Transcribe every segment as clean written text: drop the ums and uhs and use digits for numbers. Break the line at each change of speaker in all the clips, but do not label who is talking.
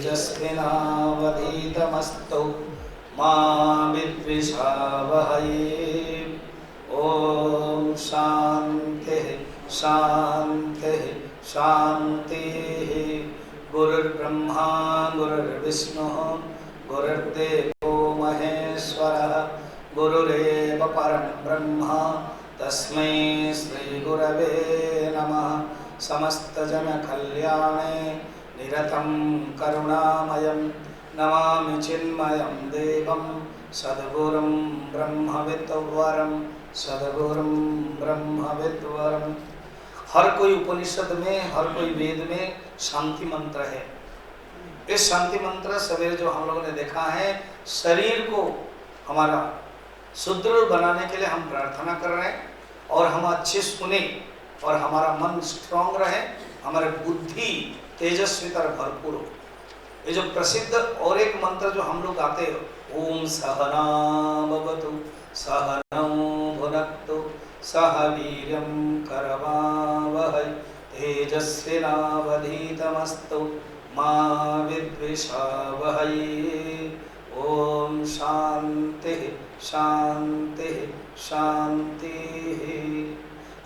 तेजस्विनावधीतमस्तु मा विद्विषावहै। ओम शांति शांति शांति। गुरुर्ब्रह्मा गुरुर्विष्णु गुरुर्देवो महेश्वरः गुरुरेव परं ब्रह्म तस्मै श्री गुरवे नमः। समस्त जन कल्याणे निरतं करुणामयं नमामि चिन्मयं देवं सद्गुरुं ब्रह्मविद्वरं सद्गुरुं ब्रह्मविद्वरं। हर कोई उपनिषद में, हर कोई वेद में शांति मंत्र है। इस शांति मंत्र सवेरे जो हम लोगों ने देखा है, शरीर को हमारा सुदृढ़ बनाने के लिए हम प्रार्थना कर रहे हैं और हम अच्छे सुने और हमारा मन स्ट्रांग रहे, हमारे बुद्धि तेजस्विता भरपूर हो। ये जो प्रसिद्ध और एक मंत्र जो हम लोग गाते हैं, ओम सहना भवतु सहनौ भुनक्तु सह वीर्यं करवावहै तेजस्विनावधीतमस्तु मा विद्विषावहै। ओम शांति शांति शांति।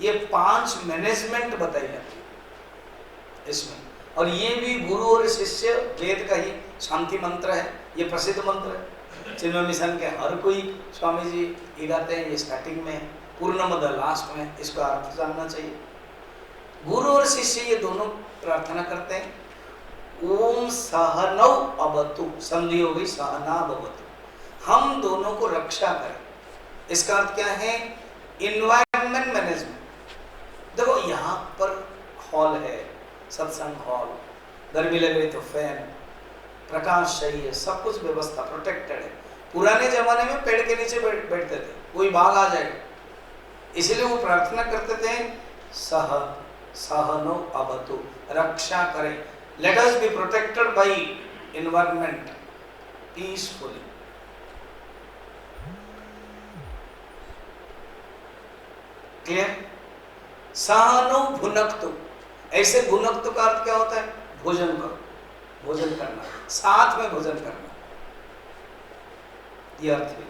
ये 5 मैनेजमेंट बताई जाती है इसमें, और ये भी गुरु और शिष्य वेद का ही शांति मंत्र है। ये प्रसिद्ध मंत्र है, चिन्मय मिशन के हर कोई स्वामी जी ये गाते हैं। ये स्टार्टिंग में, पूर्णमद लास्ट में, इसका अर्थ जानना चाहिए। गुरु और शिष्य ये दोनों प्रार्थना करते हैं, ओम सहनौ अवतु, संधि हो गई सहना भवतु, हम दोनों को रक्षा करें। इसका अर्थ क्या है? Environment management. देखो यहाँ पर हॉल है, सत्संग हॉल, गर्मी लग रही तो फैन, प्रकाश चाहिए, सब कुछ व्यवस्था प्रोटेक्टेड है। पुराने जमाने में पेड़ के नीचे बैठते थे, कोई बाघ आ जाएगा, इसलिए वो प्रार्थना करते थे सहनो अवतु, रक्षा करें। Let us be protected by environment peacefully. Clear? सहनो भुनक्तु, ऐसे भुनक्तु का अर्थ क्या होता है? भोजन करो, भोजन करना, साथ में भोजन करना, ये अर्थ है।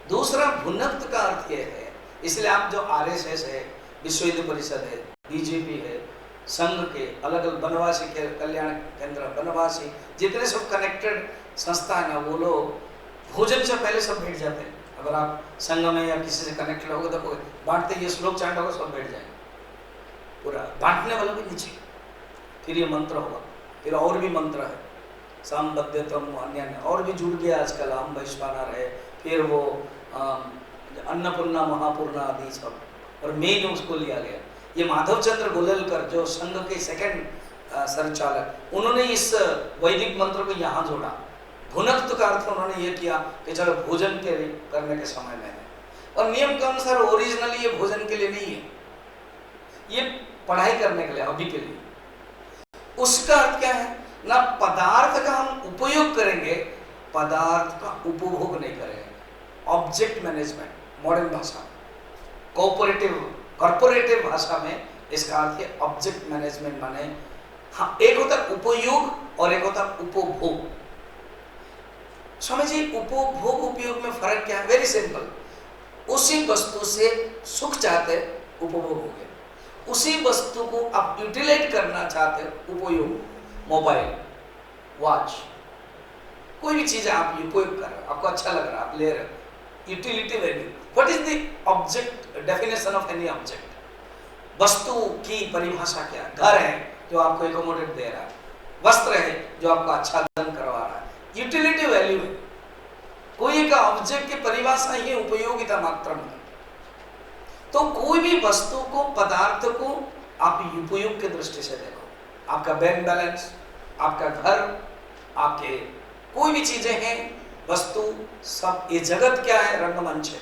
दूसरा भुनक्त का अर्थ यह है, इसलिए आप जो आरएसएस है, विश्व हिंदू परिषद है, बीजेपी है, संघ के अलग अलग बनवासी के कल्याण केंद्र, बनवासी जितने सब कनेक्टेड संस्था है ना, वो लोग भोजन से पहले सब बैठ जाते हैं। अगर आप संघ में या किसी से कनेक्टेड होगे तो बांटते ये श्लोक चांट होगा, सब बैठ जाएंगे, पूरा बांटने वाला भी नीचे, फिर ये मंत्र होगा, फिर और भी मंत्र है, सामबद्धतम अन्य और भी जुड़ गया आजकल, हम वैश्वानर है, फिर वो अन्नपूर्णा महापूर्णा आदि सब, और मेन उसको लिया गया। ये माधव चंद्र गोलेलकर जो संघ के सेकंड संचालक, उन्होंने इस वैदिक मंत्र को यहाँ जोड़ा। भुनक्त का अर्थ उन्होंने ये किया कि चलो भोजन के करने के समय में है, और नियम के अनुसार ओरिजिनली ये भोजन के लिए नहीं है, ये पढ़ाई करने के लिए, अभी के लिए। उसका अर्थ क्या है ना, पदार्थ का हम उपयोग करेंगे, पदार्थ का उपभोग नहीं करेंगे। ऑब्जेक्ट मैनेजमेंट मॉडर्न भाषा, कॉर्पोरेटिव भाषा में इसका अर्थ है ऑब्जेक्ट मैनेजमेंट। माने हाँ, एक होता है उपयोग और एक होता है उपभोग। समझ जी, उपभोग उपयोग में फर्क क्या है? Very simple. उसी वस्तु से सुख चाहते, उपभोग हो गया। उसी वस्तु को आप यूटिलाइज करना चाहते, उपयोग। मोबाइल, वॉच, कोई भी चीज आप उपयोग कर रहे हो, आपको अच्छा लग रहा है, आप ले रहे हो, utility value. What is the object, definition of any object? वस्तु की परिभाषा क्या? घर है जो आपको एकोमोडेट दे रहा है, वस्त्र है जो आपको आच्छादन करवा रहा है, यूटिलिटी वैल्यू है। कोई एक ऑब्जेक्ट की परिभाषा ही उपयोगिता मात्र में। तो कोई भी वस्तु को, पदार्थ को आप उपयोग की दृष्टि से देखो। आपका बैंक बैलेंस, आपका घर, आपके कोई भी चीजें हैं, वस्तु, सब, ये जगत क्या है? रंगमंच है।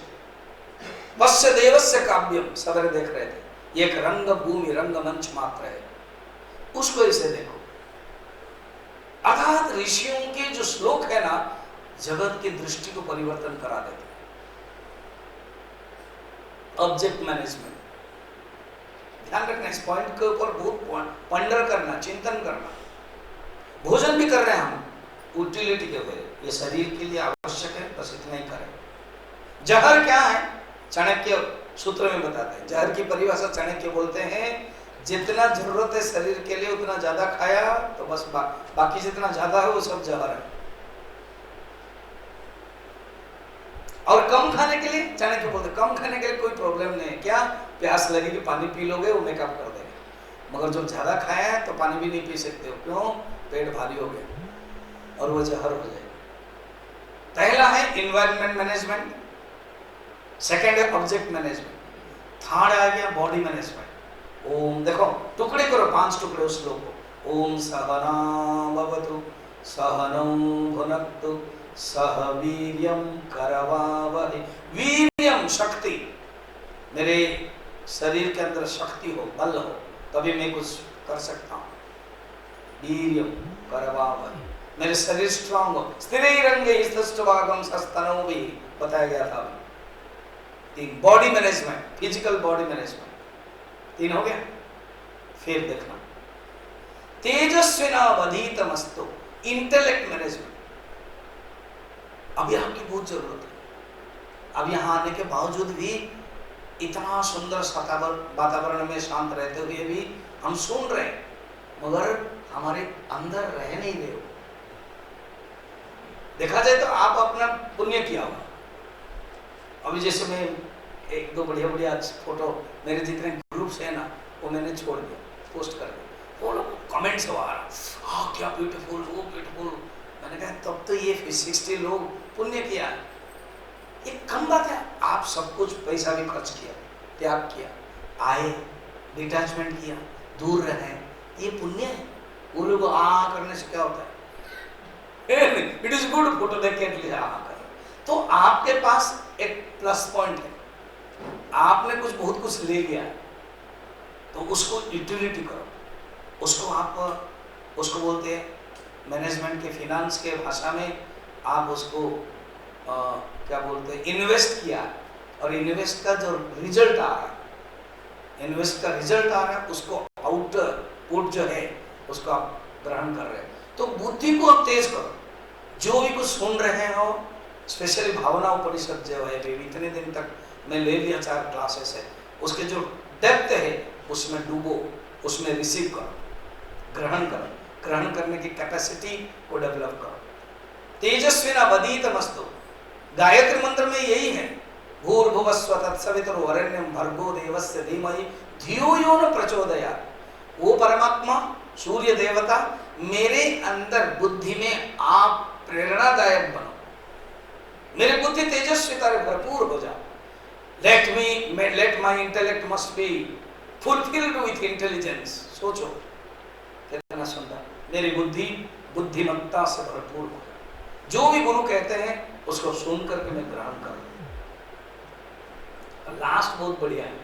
वश्य देवस्य काव्यम, सवेरे देख रहे थे, ये एक रंग भूमि, रंगमंच मात्र है, उसको इसे देखो। अर्थात ऋषियों के जो श्लोक है ना, जगत की दृष्टि को परिवर्तन करा देते हैं। ऑब्जेक्ट मैनेजमेंट, ध्यान रखना इस पॉइंट के ऊपर, बहुत पंडर करना, चिंतन करना। भोजन भी कर रहे हैं हम, यूटिलिटी के हुए, ये शरीर के लिए आवश्यक है, बस इतना ही करें। जहर क्या है? चाणक्य सूत्र में बताते हैं, जहर की परिभाषा चाणक्य बोलते हैं, जितना जरूरत है शरीर के लिए उतना ज्यादा खाया तो बस बाकी जितना ज्यादा है वो सब जहर है। और कम खाने के लिए चाणक्य बोलते कम खाने के लिए कोई प्रॉब्लम नहीं है, क्या प्यास लगेगी पानी पी लोगे वो मेकअप कर देगा, मगर जो ज्यादा खाया है तो पानी भी नहीं पी सकते हो, क्यों? पेट भारी हो गया और वो जहर हो जाएगा। पहला है इन्वायरमेंट मैनेजमेंट, सेकेंड है ऑब्जेक्ट मैनेजमेंट, थर्ड आ गया बॉडी मैनेजमेंट। ओम देखो टुकड़े करो, 5 टुकड़े उस श्लोक को। ओम सहना भवतु सहनौ भुनक्तु सह वीर्यं करवावहै। वीर्यम शक्ति, मेरे शरीर के अंदर शक्ति हो, बल हो, तभी मैं कुछ कर सकता हूँ। वीर्यम करवावहै, मेरे शरीर स्ट्रांग हो। स्थिरैरंगे स्थिष्टवागम सस्तनौ भी बताया गया था अभी। 3 body management, physical body management, 3 हो गया। फिर देखना तेजस्विनावधीतमस्तु, इंटेलेक्ट मैनेजमेंट। अभी आपकी बहुत जरूरत है। अब यहाँ आने के बावजूद भी इतना सुंदर वातावरण में शांत रहते हुए भी हम सुन रहे हैं, मगर हमारे अंदर रह नहीं रहे हो। देखा जाए तो आप अपना पुण्य किया होगा। अभी जैसे मैं 1-2 बढ़िया फोटो मेरे जितने ग्रुप्स है ना वो मैंने छोड़ दिया, पोस्ट कर दिया। वो लोग कमेंट से आ रहा, हाँ क्या ब्यूटीफुल, वो ब्यूटीफुल। मैंने कहा तब तो ये 60 लोग पुण्य किया, ये कम बात है। आप सब कुछ पैसा भी खर्च किया, त्याग किया, आए, डिटैचमेंट किया, दूर रहे, ये पुण्य है। गुरु को आ करने से क्या होता है? इट इज गुड, फोटो देख के लिए आ कर। तो आपके पास एक प्लस पॉइंट है, आपने बहुत कुछ ले लिया, तो उसको यूटिलिटी करो। उसको आप उसको बोलते हैं मैनेजमेंट के, फिनांस के भाषा में आप उसको क्या बोलते हैं, इन्वेस्ट किया। और इन्वेस्ट का जो रिजल्ट आ रहा है, इन्वेस्ट का रिजल्ट आ रहा है, उसको आउटपुट जो है उसको आप ग्रहण कर रहे हैं। तो बुद्धि को आप तेज करो। जो भी कुछ सुन रहे हो, स्पेशली भावना उपनिषद जो है, इतने दिन तक मैं ले लिया 4 क्लासेस है, उसके जो डेप्थ है उसमें डूबो, उसमें रिसीव करो, ग्रहण करो। ग्रहण करने की कैपेसिटी को डेवलप करो। तेजस्विनावधीतमस्तु, गायत्री मंत्र में यही है, भूर्भुवस्व तत्सवितुर्वरेण्यं भर्गो देवस्य धीमहि धियो यो न प्रचोदयात्। वो परमात्मा सूर्य देवता, मेरे अंदर बुद्धि में आप प्रेरणादायक बनो, मेरी बुद्धि तेजस्विता से भरपूर हो जाओ। let my intellect must be fulfilled with intelligence। सोचो कितना सुंदर, मेरी बुद्धि बुद्धिमत्ता से भरपूर हो जाए। जो भी गुरु कहते हैं उसको सुन करके मैं ग्रहण करूं। लास्ट बहुत बढ़िया है,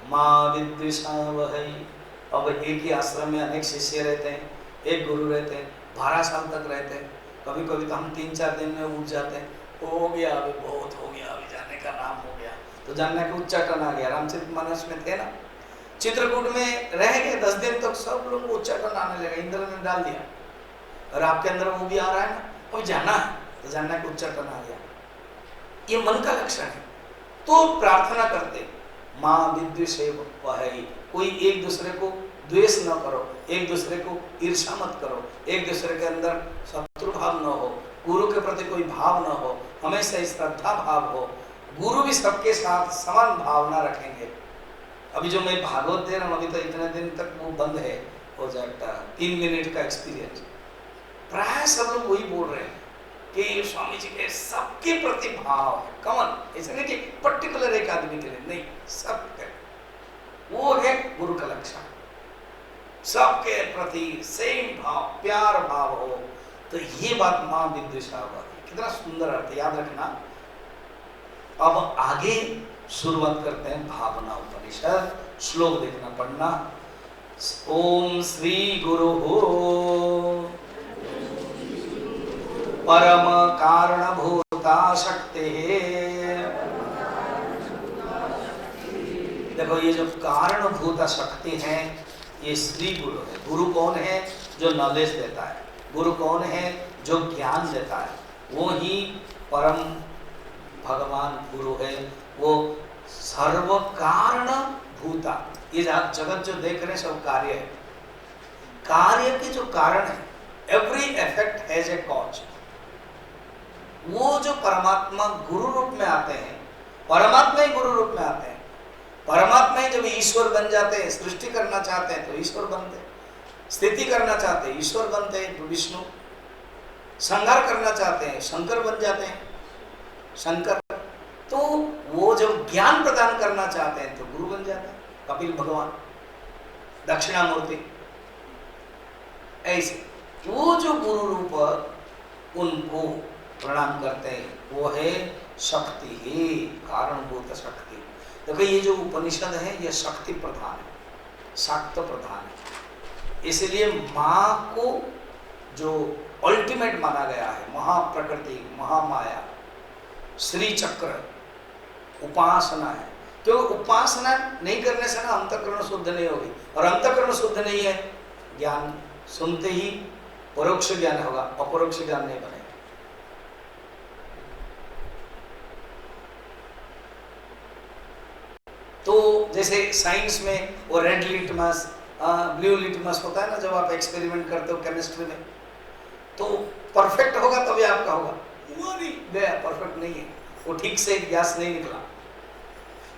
मां विद्विषावहै। अब एक ही आश्रम में अनेक शिष्य रहते हैं, एक गुरु रहते हैं, 12 साल तक रहते हैं। कभी कभी तो हम 3-4 दिन में उठ जाते हैं, हो गया अभी, बहुत हो गया, अभी जाने का नाम हो गया। तो जानने का उच्चाटन आ गया। रामचरितमानस में थे ना, चित्रकूट में रह गए 10 दिन तक, सब लोग उच्चाटन आने लगे, इंद्र ने डाल दिया। और आपके अंदर वो भी आ रहा है ना, कोई जाना है तो जानना का उच्चाटन आ गया। ये मन का लक्षण है। तो प्रार्थना करते, माँ विद्विषावहै, कोई एक दूसरे को द्वेष न करो, एक दूसरे को ईर्ष्या मत करो, एक दूसरे के अंदर शत्रु भाव न हो, गुरु के प्रति कोई भाव न हो, हमेशा श्रद्धा भाव हो। गुरु भी सबके साथ समान भावना रखेंगे। अभी जो मैं भागवत दे रहा हूँ, अभी तो इतने दिन तक वो बंद है हो जाता, 3 मिनट का एक्सपीरियंस। प्राय सब लोग वही बोल रहे हैं कि स्वामी जी के सबके प्रति भाव है, कमन, ऐसा नहीं कि पर्टिकुलर एक आदमी के लिए, नहीं, सबके। वो है गुरु का लक्षण, सबके प्रति सेम भाव, प्यार भाव हो। तो ये बात मां विद्विषावहै, कितना सुंदर अर्थ, याद रखना। अब आगे शुरुआत करते हैं भावना उपनिषद। श्लोक देखना, पढ़ना। ओम श्री गुरु हो परम कारणभूता शक्ति। देखो ये जो कारणभूता शक्ति है, ये श्री गुरु है। गुरु कौन है? जो नॉलेज देता है। गुरु कौन है? जो ज्ञान देता है वो ही परम भगवान गुरु है। वो सर्व कारण भूता, ये जगत जो देख रहे हैं सब कार्य है, कार्य के जो कारण है, every effect has a cause. वो जो परमात्मा गुरु रूप में आते हैं, परमात्मा ही गुरु रूप में आते हैं, परमात्मा ही जब ईश्वर बन जाते हैं, सृष्टि करना चाहते हैं तो ईश्वर बनते हैं, स्थिति करना चाहते हैं ईश्वर बनते हैं तो विष्णु, संहार करना चाहते हैं शंकर बन जाते हैं शंकर। तो वो जब ज्ञान प्रदान करना चाहते हैं तो गुरु बन जाते हैं कपिल भगवान, दक्षिणामूर्ति। ऐसे वो जो गुरु रूप उनको प्रणाम करते हैं वो है शक्ति ही, कारणभूत शक्ति। देखो ये जो उपनिषद है ये शक्ति प्रधान है, शाक्त प्रधान है। इसलिए माँ को जो अल्टीमेट माना गया है, महाप्रकृति, महामाया, श्री चक्र, उपासना है। तो उपासना नहीं करने से ना अंतःकरण शुद्ध नहीं होगी, और अंतःकरण शुद्ध नहीं है, ज्ञान सुनते ही परोक्ष ज्ञान होगा, अपरोक्ष ज्ञान नहीं बनेगा। तो जैसे साइंस में वो रेड लिटमस, ब्लू लिटमस होता है ना, जब आप एक्सपेरिमेंट करते हो केमिस्ट्री में, तो परफेक्ट होगा तभी आपका होगा, वो नहीं गया, परफेक्ट नहीं है, वो ठीक से गैस नहीं निकला।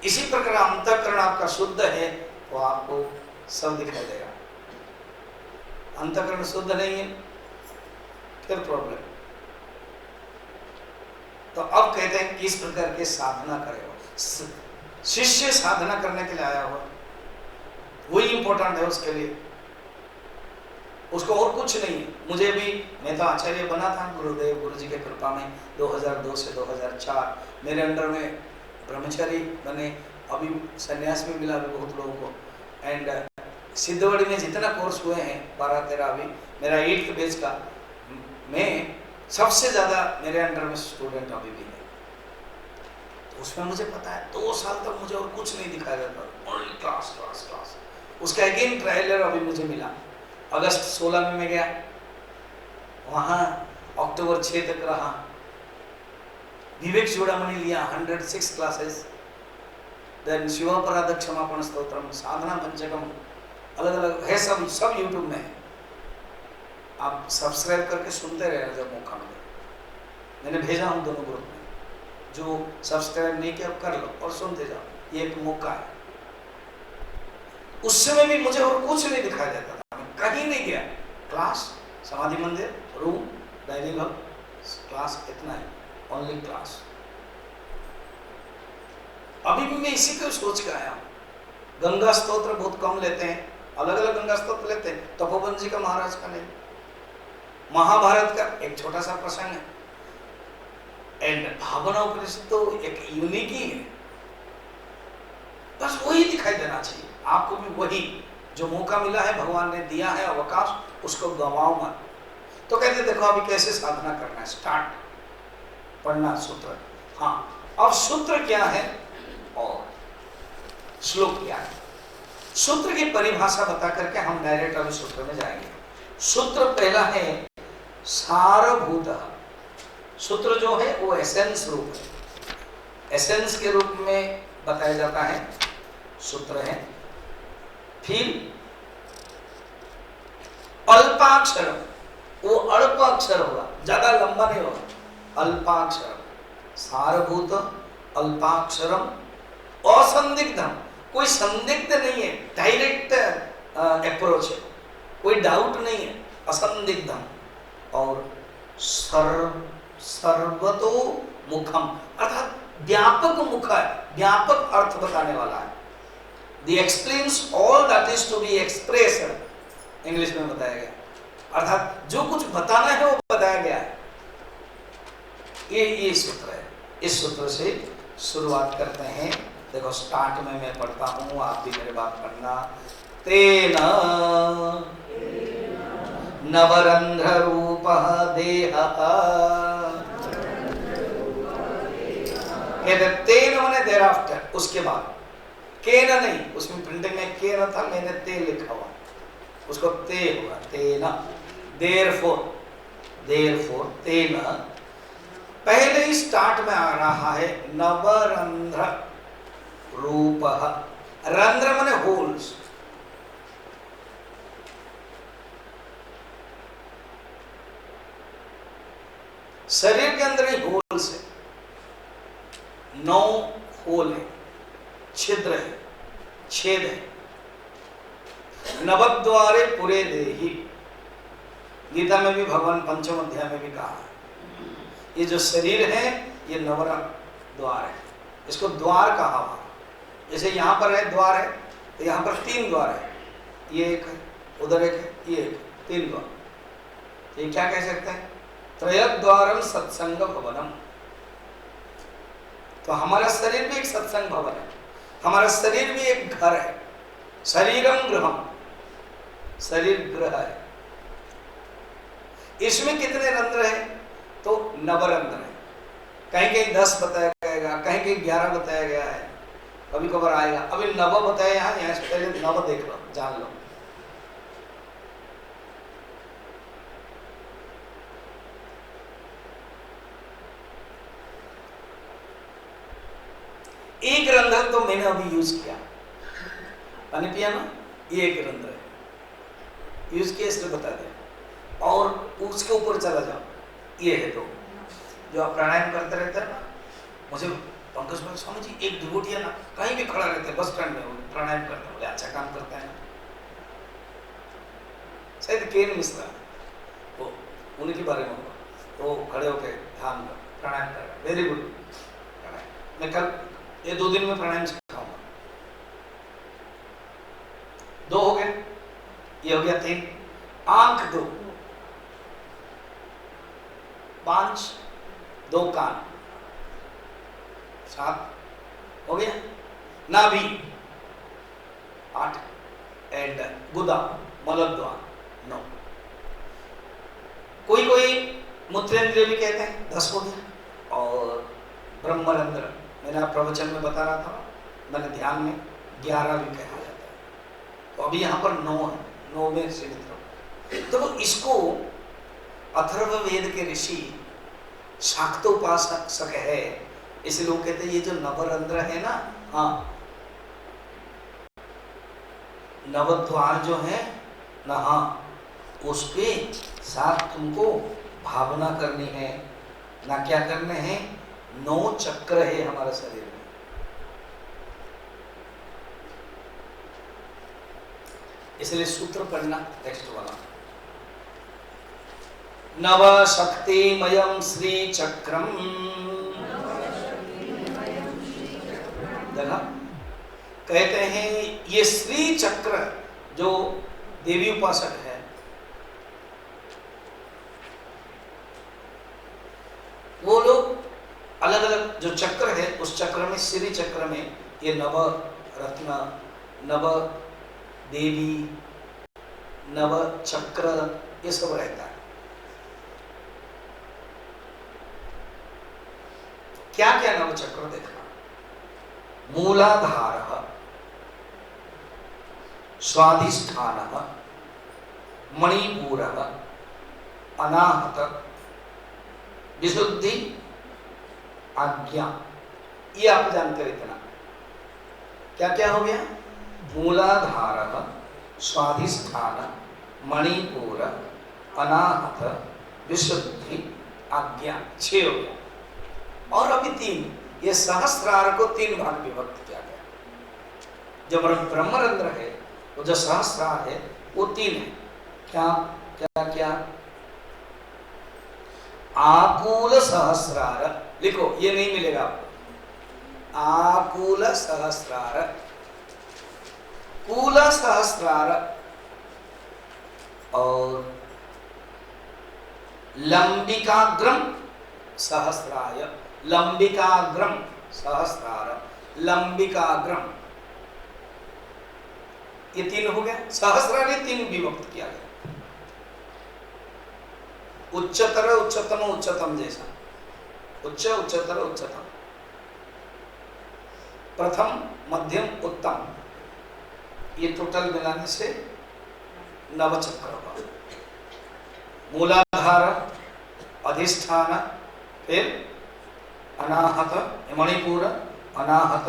इसी प्रकार अंतःकरण आपका शुद्ध है तो आपको सब दिखाई देगा। अंतःकरण शुद्ध नहीं है फिर प्रॉब्लम। तो अब कहते हैं किस प्रकार के साधना करेगा। शिष्य साधना करने के लिए आया हुआ, वही इंपॉर्टेंट है उसके लिए, उसको और कुछ नहीं है। मुझे भी, मैं तो आचार्य बना था गुरुदेव गुरु जी के कृपा में 2002 से 2004, मेरे अंडर में ब्रह्मचारी बने, अभी संन्यास में मिला अभी बहुत लोगों को। एंड सिद्धवड़ी में जितना कोर्स हुए हैं 12-13, अभी मेरा 8th बैच का, मैं सबसे ज़्यादा मेरे अंडर में स्टूडेंट अभी भी है। तो उसमें मुझे पता है 2 साल तक मुझे और कुछ नहीं दिखाया जाता, ओनली क्लास क्लास क्लास। उसका अगेन ट्रायलर अभी मुझे मिला, अगस्त 16 में मैं गया वहाँ, अक्टूबर 6 तक रहा, विवेक चूड़ामणि लिया, 106 क्लासेस, देन शिवापराध क्षमापण स्तोत्रम, साधना पंचकम, अलग अलग है, सब यूट्यूब में है। आप सब्सक्राइब करके सुनते रहे जब मौका मिले। मैंने भेजा हूँ दोनों ग्रुप में, जो सब्सक्राइब नहीं किया कर लो और सुनते जाओ, ये एक मौका है। उस समय भी मुझे और कुछ नहीं दिखाई देता था, मैं कहीं नहीं गया, क्लास, समाधि मंदिर, रूम, डायनिंग हॉल, क्लास, इतना है, ओनली क्लास। अभी भी मैं इसी को सोच के आया हूँ। गंगा स्तोत्र बहुत कम लेते हैं, अलग अलग गंगा स्तोत्र लेते हैं, तपोवन जी का, महाराज का नहीं। महाभारत का एक छोटा सा प्रसंग है, एंड भावना उपनिषद तो एक यूनिक ही है, बस वही दिखाई देना चाहिए आपको भी। वही जो मौका मिला है, भगवान ने दिया है अवकाश, उसको गंवाओ मत। तो कहते देखो अभी कैसे साधना करना है, स्टार्ट पढ़ना सूत्र। हाँ, अब सूत्र क्या है और श्लोक क्या है, सूत्र की परिभाषा बता करके हम डायरेक्ट अभी सूत्र में जाएंगे। सूत्र पहला है सारभूत। सूत्र जो है वो एसेंस रूप है, एसेंस के रूप में बताया जाता है, सूत्र है। फिर अल्पाक्षर, वो अल्पाक्षर होगा, ज्यादा लंबा नहीं होगा, अल्पाक्षर, सारभूत, अल्पाक्षरम, असंदिग्धम, कोई संदिग्ध नहीं है, डायरेक्ट अप्रोच है, कोई डाउट नहीं है, असंदिग्धम। और सर्वतो मुखम, अर्थात व्यापक मुख है, व्यापक अर्थ बताने वाला है। The explains all that is to be expressed, English में बताया गया, अर्थात जो कुछ बताना है वो बताया गया है। ये सूत्र है। इस सूत्र से शुरुआत करते हैं। देखो स्टार्ट में मैं पढ़ता हूँ, आप भी मेरे बात पढ़ना। तेना नवरंध्र रूपः देहः, तेन माने देयर आफ्टर, उसके बाद, केन नहीं, उसमें प्रिंटिंग में के न था, मैंने ते लिखा हुआ, उसको ते हुआ, तेना, देयरफॉर, देयरफॉर तेन, पहले ही स्टार्ट में आ रहा है नवरंध्र रूपः। रंध्र माने होल्स, शरीर के अंदर ही होल्स है, 9 होल है, छिद्र है, छेद है। नवद्वारे पुरे देहि, गीता में भी भगवान पंचम अध्याय में भी कहा है, ये जो शरीर है ये नवर द्वार है, इसको द्वार कहा हुआ। जैसे यहाँ पर है द्वार है, तो यहाँ पर 3 द्वार है, ये एक है, उधर एक है, ये एक, 3 द्वार। ये क्या कह सकते हैं? त्रयद्वारम सत्संग भवनम। तो हमारा शरीर भी एक सत्संग भवन है, हमारा शरीर भी एक घर है। शरीरम गृहम, शरीर गृह है। इसमें कितने रंध्र है? तो नवरंध्र है। कहीं कहीं 10 बताया गया, कहीं कहीं 11 बताया गया है, कभी कभार आएगा। अभी नव बताया, यहाँ से पहले नव देख लो, जान लो। एक रंध्र तो मैंने अभी यूज किया, पानी पिया ना, ये एक रंध्र है, यूज किया इसलिए बता दिया। और उसके ऊपर चला जाओ, ये है 2 जो आप प्राणायाम करते रहते हैं ना। मुझे पंकज भाई, स्वामी जी एक डिवोटी है ना, कहीं भी खड़ा रहते हैं, बस स्टैंड में प्राणायाम करते हैं, बोले अच्छा काम करता है ना, शायद केन मिश्रा, वो उनके बारे में होगा, तो खड़े होकर ध्यान कर प्राणायाम कर रहे, वेरी गुड प्राणायाम। मैं कल ये 2 दिन में प्राणायाम सिखाऊंगा। 2 हो गए, ये हो गया 3। आंख 2, 5, 2 कान, 7 हो गया। नाभि 8 एंड गुदा मलद्वार 9। कोई कोई मूत्रेंद्रिय भी कहते हैं, 10 हो गया। और ब्रह्मरंध्र मैंने आप प्रवचन में बता रहा था, मैंने ध्यान में 11 भी कहा जाता है। तो अभी यहाँ पर 9 है, 9 में सीमित रहो। तो इसको अथर्ववेद के ऋषि शाक्तोपासक है, इसलिए लोग कहते हैं ये जो नवरंध्र है ना, हाँ नवद्वार जो है ना, हाँ उसके साथ तुमको भावना करनी है ना, क्या करने हैं? 9 चक्र है हमारे शरीर में। इसलिए सूत्र पढ़ना टेक्स्ट वाला, नव शक्तिमयम श्री चक्रम। देखा, कहते हैं ये श्री चक्र जो देवी उपासक है, वो लोग अलग अलग जो चक्र है, उस चक्र में, श्री चक्र में ये नव रत्न, नव देवी, नव चक्र, ये सब रहता है। क्या क्या नव चक्र देखना? मूलाधार, स्वाधिष्ठान, मणिपुर, अनाहत, विशुद्धि, आज्ञा। ये आप जानते रहना। क्या क्या हो गया? मूलाधार, स्वाधिष्ठान, मणिपुर, अनाहत, विशुद्धि, आज्ञा, 6 हो गया। और अभी 3, ये सहस्रार को 3 भाग विभक्त किया गया। जो ब्रह्मरंध्र है, वो जो सहस्रार है, वो 3 है। क्या क्या क्या? आकूल सहस्रार, लिखो, ये नहीं मिलेगा आपको। आकूल सहस्रार, कूल सहस्रार, और लंबिकाग्रम सहस्राय, लंबिकाग्रम सहस्रार, लंबिकाग्रम, ये 3 हो गया। सहस्रार ये 3 विभक्त किया गया। उच्चतर, उच्चतम, उच्चतम जैसा, उच्च, उच्चतर, उच्चतम, प्रथम, मध्यम, उत्तम, ये टोटल मिलाने से नवचक्र हुआ। मूलाधार, अधिष्ठान, फिर अनाहत मणिपुर, अनाहत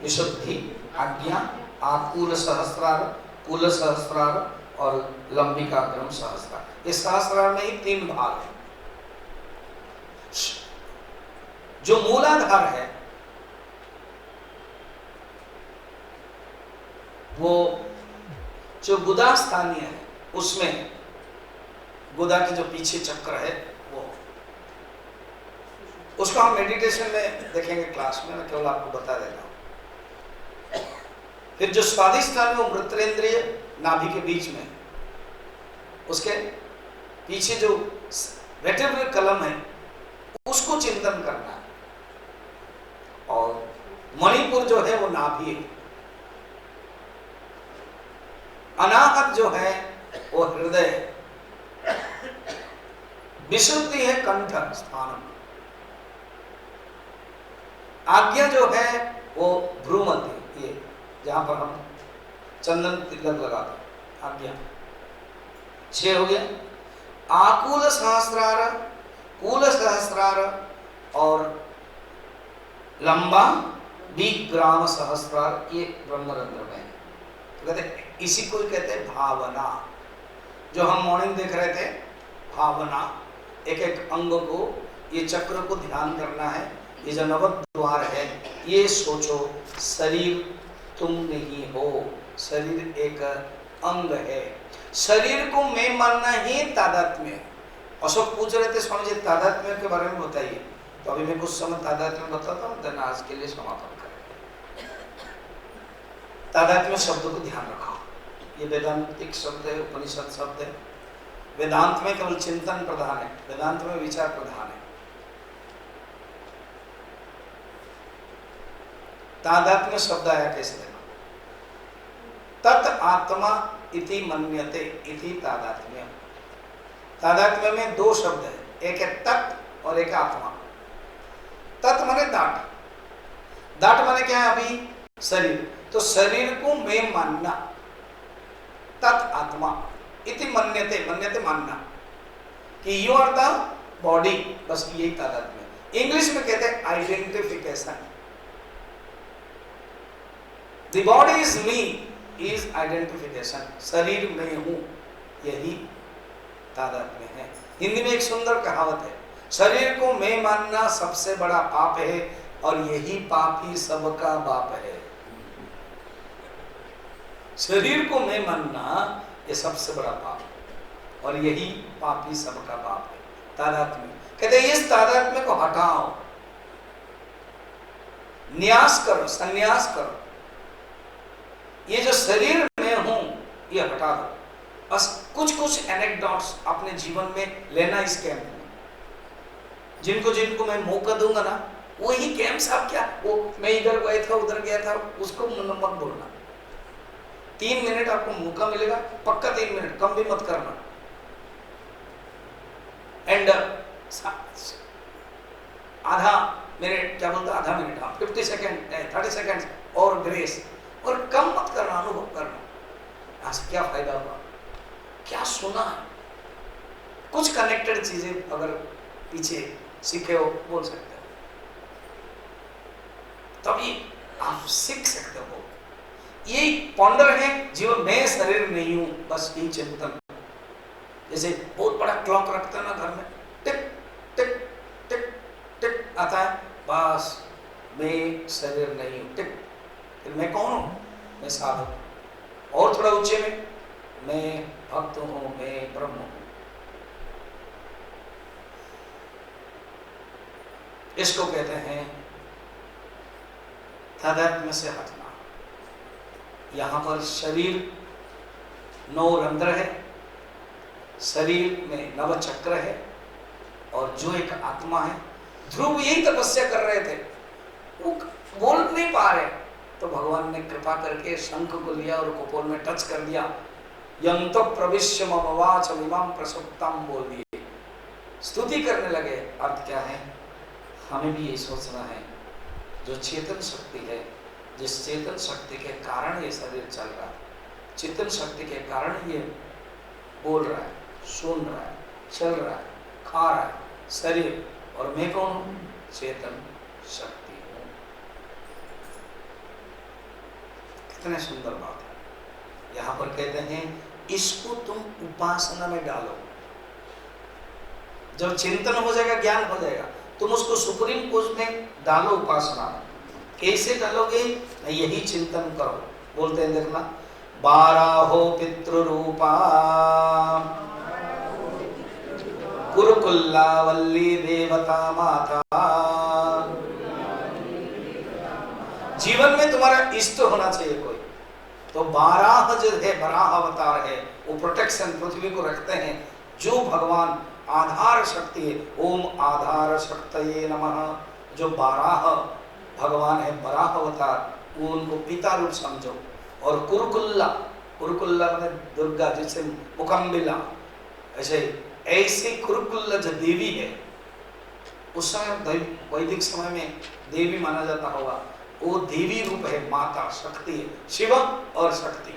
विशुद्धि, आज्ञा, आकूल सहस्रार, कुल सहस्रार और लंबिका क्रम सहस्रार। इस सहस्रार में ही 3 भाग है। जो मूलाधार है वो जो गुदा स्थानीय है, उसमें गुदा की जो पीछे चक्र है वो, उसको हम मेडिटेशन में देखेंगे क्लास में, मैं केवल आपको बता देता हूं। फिर जो स्वादिष्ठान है वो मृत्रेंद्रिय नाभि के बीच में, उसके पीछे जो वेटिब्रल कलम है उसको चिंतन करना है। और मणिपुर जो है वो नाभि है। अनाहत जो है वो हृदय है। विशुद्धि है कंठ स्थान। आज्ञा जो है वो भ्रूमध्य, ये जहां पर हम चंदन तिलक लगाते हैं, आज्ञा। 6 हो गया। आकूल सहस्रार, कूल सहस्रार और लंबा विग्राम सहस्रार, ये ब्रह्मरंध्र में है। तो कहते इसी को कहते हैं भावना। जो हम मॉर्निंग देख रहे थे, भावना, एक एक अंग को, ये चक्र को ध्यान करना है। ये जो नवद्वार है, ये सोचो शरीर तुम नहीं हो, शरीर एक अंग है। शरीर को मैं मानना ही तादात्म्य है। अशोक पूछ रहे थे स्वामी जी तादात्म्य के बारे में बताइए, तो अभी मैं कुछ समय तादात्म्य बताता हूँ, देन आज के लिए समापन करें। तादात्म्य शब्द को ध्यान रखो, ये वेदांतिक शब्द है, उपनिषद शब्द है। वेदांत में केवल चिंतन प्रधान है, वेदांत में विचार प्रधान है। तादात्म्य शब्द आया कैसे देखो, तत् आत्मा इति मन्यते इति तादात्म्य। तादात्म्य में 2 शब्द है, एक है तत् और एक है आत्मा। तत् माने दाट, दाट माने क्या है अभी शरीर, तो शरीर को मैं मानना, तत् आत्मा इति मन्यते, मन्यते मानना कि यू आर द बॉडी, बस यही तादात्म्य। इंग्लिश में कहते हैं identification. The body is me is identification, शरीर में हूं, यही तादात्म्य है। हिंदी में एक सुंदर कहावत है, शरीर को मैं मानना सबसे बड़ा पाप है और यही पाप ही सबका बाप है। शरीर को मैं मानना ये सबसे बड़ा पाप है और यही पाप ही सबका बाप है, तादात्म्य। कहते हैं इस तादात्म्य को हटाओ, न्यास करो, संन्यास करो। ये जो शरीर में हूं ये हटा दो। बस कुछ एनेक्डोट्स अपने जीवन में लेना इस कैंप में। जिनको जिनको मैं मौका दूंगा ना, वही कैंप साहब क्या, वो मैं इधर गया था उधर गया था, उसको मत बोलना। 3 मिनट आपको मौका मिलेगा, पक्का 3 मिनट, कम भी मत करना। एंड आधा मिनट, क्या बोलते, आधा मिनट, हाँ 50 सेकेंड 30 सेकेंड और ग्रेस, और कम मत करना, अनुभव करना। यहाँ से क्या फायदा हुआ, क्या सुना है, कुछ कनेक्टेड चीजें अगर पीछे सीखे हो बोल सकते हो, तभी आप सीख सकते हो। ये पॉन्डर है जीवन, मैं शरीर नहीं हूं, बस यही चिंतन। जैसे बहुत बड़ा क्लॉक रखते हैं ना घर में, टिक टिक टिक टिक आता है, बस मैं शरीर नहीं हूं, टिक। फिर मैं कौन हूं, मैं साधक। और थोड़ा ऊंचे में, मैं भक्त हूं, मैं ब्रह्म हूं। इसको कहते हैं तादात्म्य से हटना। यहां पर शरीर 9 रंध्र है, शरीर में 9 चक्र है, और जो एक आत्मा है। ध्रुव यही तपस्या कर रहे थे, वो बोल नहीं पा रहे, तो भगवान ने कृपा करके शंख को लिया और कपोल में टच कर दिया। यंतो प्रविश्य मम वाचम इमं प्रसुप्तम बोल दिए, स्तुति करने लगे। अर्थ क्या है, हमें भी ये सोचना है, जो चेतन शक्ति है, जिस चेतन शक्ति के कारण ये शरीर चल रहा है, चेतन शक्ति के कारण ये बोल रहा है, सुन रहा है, चल रहा है, खा रहा है, शरीर, और मैं कौन हूँ? चेतन शक्ति हूँ। कितने सुंदर बात है। यहाँ पर कहते हैं इसको तुम उपासना में डालो। जब चिंतन हो जाएगा, ज्ञान हो जाएगा, तुम उसको सुप्रीम कोर्स में डालो, उपासना में। कैसे डालोगे? यही चिंतन करो। बोलते हैं देखना, बाराहो पितृरूपा कुरुकुल्ला वल्ली देवता माता। जीवन में तुम्हारा इष्ट होना चाहिए कोई। तो बाराह जो है, बराह अवतार है, वो प्रोटेक्शन पृथ्वी को रखते हैं। जो भगवान आधार शक्ति है, ओम आधार शक्तये नमः। जो बाराह भगवान है, बराह अवतार, वो उनको पिता रूप समझो। और कुरुकुल्ला, कुरुकुल्ला मैंने दुर्गा, जैसे मुकम्बिला, ऐसे कुरुकुल्ला जो देवी है, उस समय वैदिक समय में देवी माना जाता होगा, वो देवी रूप है, माता शक्ति है, शिव और शक्ति।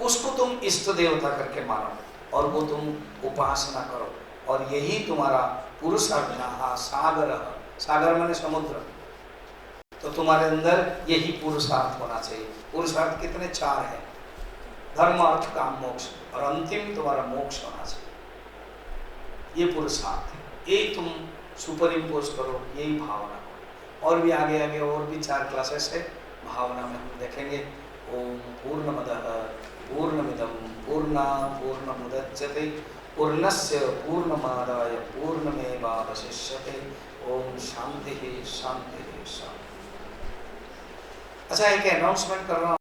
उसको तुम इष्ट देवता करके मानो और वो तुम उपासना करो। और यही तुम्हारा पुरुषार्थ, सागर, सागर माने समुद्र, तो तुम्हारे अंदर यही पुरुषार्थ होना चाहिए। पुरुषार्थ कितने? 4 है, धर्म अर्थ काम मोक्ष, और अंतिम तुम्हारा मोक्ष होना चाहिए। ये पुरुषार्थ है, ये तुम सुपर इम्पोज करो, यही भावना करो। और भी आगे आगे और भी 4 क्लासेस है भावना में, हम देखेंगे। ओम पूर्णमदः पूर्णमिदं पूर्णात् पूर्णमुदच्यते पूर्णस्य पूर्णमादाय पूर्णमेवावशिष्यते। ओम शांति शांति शांति। अच्छा, एक अनाउंसमेंट कर रहा हूँ।